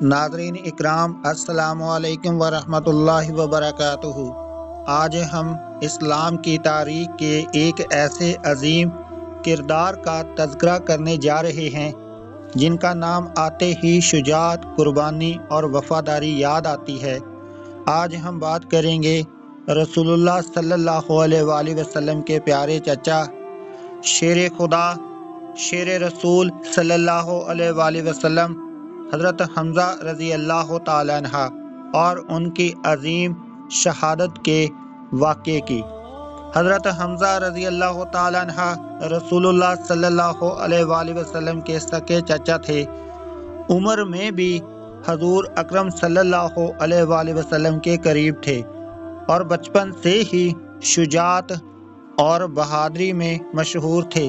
नाज़रीन इकराम अस्सलामु अलैकुम वरहमतुल्लाहि वबरकातुहू। आज हम इस्लाम की तारीख़ के एक ऐसे अजीम किरदार का तज़किरा करने जा रहे हैं जिनका नाम आते ही शुजाअत, कुर्बानी और वफ़ादारी याद आती है। आज हम बात करेंगे रसूलुल्लाह सल्लल्लाहु अलैहि वसल्लम के प्यारे चचा, शेर खुदा, शेर रसूल सल्लल्लाहु अलैहि वसल्लम हज़रत हमज़ा रज़ी अल्लाह ताला अन्हा और उनकी अजीम शहादत के वाक़े की। हज़रत हमज़ा रज़ी अल्लाह ताला अन्हा रसूलुल्लाह सल्लल्लाहु अलैहि वसल्लम के सके चचा थे। उम्र में भी हजूर अकरम सल्लल्लाहु अलैहि वसल्लम के करीब थे और बचपन से ही शुजाअत और बहादुरी में मशहूर थे।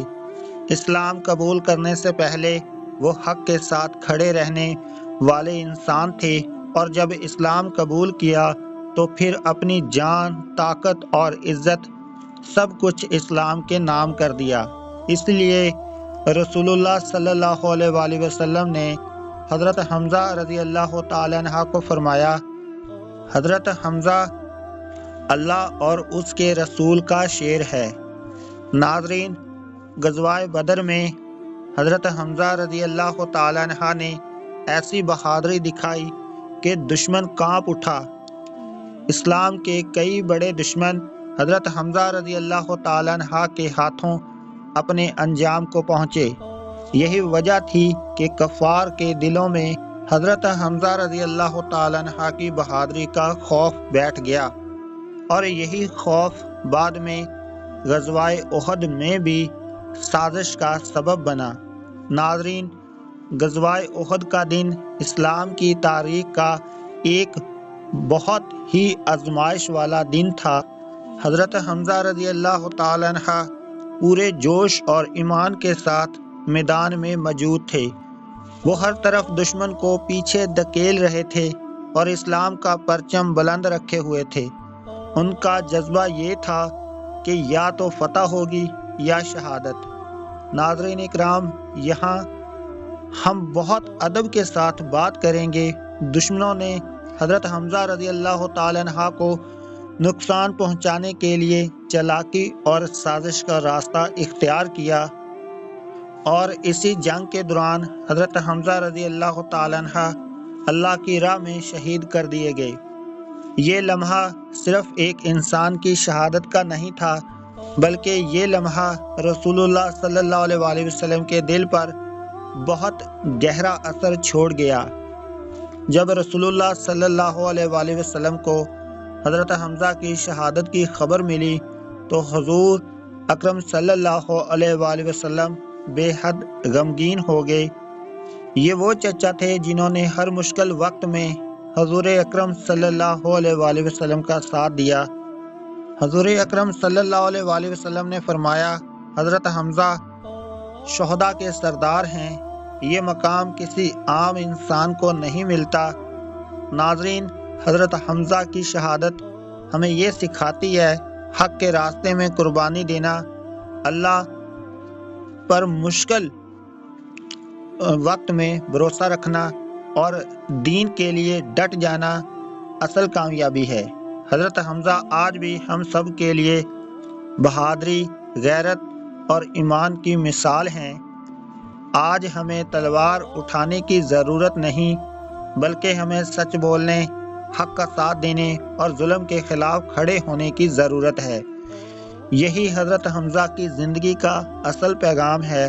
इस्लाम कबूल करने से पहले वो हक के साथ खड़े रहने वाले इंसान थे और जब इस्लाम कबूल किया तो फिर अपनी जान, ताकत और इज़्ज़त सब कुछ इस्लाम के नाम कर दिया। इसलिए रसूलुल्लाह सल्लल्लाहु अलैहि वसल्लम ने हज़रत हमज़ा रज़ी अल्लाह ताला अन्हा को फरमाया, हज़रत हमज़ा अल्लाह और उसके रसूल का शेर है। नाज़रीन, ग़ज़वाए बदर में हज़रत हमज़ा रज़ी अल्लाह ताला अन्हा ने ऐसी बहादुरी दिखाई कि दुश्मन कांप उठा। इस्लाम के कई बड़े दुश्मन हज़रत हमज़ा रज़ी अल्लाह ताला अन्हा के हाथों अपने अंजाम को पहुँचे। यही वजह थी कि कफ़ार के दिलों में हज़रत हमज़ा रज़ी अल्लाह ताला अन्हा की बहादुरी का खौफ बैठ गया और यही खौफ बाद में ग़ज़वाए उहद में भी साजिश का सबब बना। नाज़रीन, ग़ज़वाए उहद का दिन इस्लाम की तारीख़ का एक बहुत ही आज़माइश वाला दिन था। हज़रत हमज़ा रज़ी अल्लाह ताला अन्हा पूरे जोश और ईमान के साथ मैदान में मौजूद थे। वो हर तरफ दुश्मन को पीछे धकेल रहे थे और इस्लाम का परचम बुलंद रखे हुए थे। उनका जज्बा ये था कि या तो फतह होगी या शहादत। नाज़रीन इकराम, यहाँ हम बहुत अदब के साथ बात करेंगे। दुश्मनों ने हज़रत हमज़ा रज़ी अल्लाह ताला अन्हा को नुकसान पहुँचाने के लिए चालाकी और साजिश का रास्ता इख्तियार किया और इसी जंग के दौरान हज़रत हमज़ा रज़ी अल्लाह ताला अन्हा अल्लाह की राह में शहीद कर दिए गए। ये लम्हा सिर्फ़ एक इंसान की शहादत का नहीं था, बल्कि ये लम्हा रसूलुल्लाह सल्लल्लाहु अलैहि वसल्लम के दिल पर बहुत गहरा असर छोड़ गया। जब रसूलुल्लाह सल्लल्लाहु अलैहि वसल्लम को हज़रत हमज़ा की शहादत की खबर मिली तो हुज़ूर अकरम सल्लल्लाहु अलैहि वसल्लम बेहद गमगीन हो गए। ये वो चचा थे जिन्होंने हर मुश्किल वक्त में हुज़ूर अकरम सल्लल्लाहु अलैहि वसल्लम का साथ दिया। हुज़ूर अकरम सल्लल्लाहु अलैहि वसल्लम ने फरमाया, हज़रत हमज़ा शुहदा के सरदार हैं। ये मकाम किसी आम इंसान को नहीं मिलता। नाज़रीन, हज़रत हमज़ा की शहादत हमें ये सिखाती है हक़ के रास्ते में कुर्बानी देना, अल्लाह पर मुश्किल वक्त में भरोसा रखना और दीन के लिए डट जाना असल कामयाबी है। हज़रत हमज़ा आज भी हम सब के लिए बहादुरी, गैरत और ईमान की मिसाल हैं। आज हमें तलवार उठाने की ज़रूरत नहीं, बल्कि हमें सच बोलने, हक़ का साथ देने और जुल्म के ख़िलाफ़ खड़े होने की ज़रूरत है। यही हज़रत हमज़ा की ज़िंदगी का असल पैगाम है।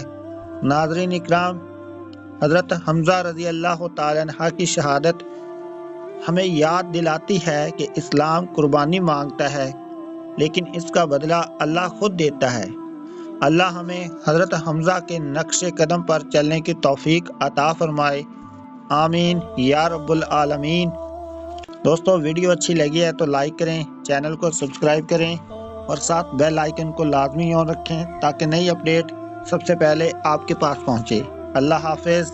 नाज़रीन इकराम, हज़रत हमज़ा रज़ी अल्लाह ताला अन्हा की शहादत हमें याद दिलाती है कि इस्लाम कुर्बानी मांगता है, लेकिन इसका बदला अल्लाह खुद देता है। अल्लाह हमें हज़रत हमज़ा के नक्शे कदम पर चलने की तौफीक अता फरमाए। आमीन या रब्बुल आलमीन। दोस्तों, वीडियो अच्छी लगी है तो लाइक करें, चैनल को सब्सक्राइब करें और साथ बेल आइकन को लाजमी ऑन रखें ताकि नई अपडेट सबसे पहले आपके पास पहुँचे। अल्लाह हाफ़िज़।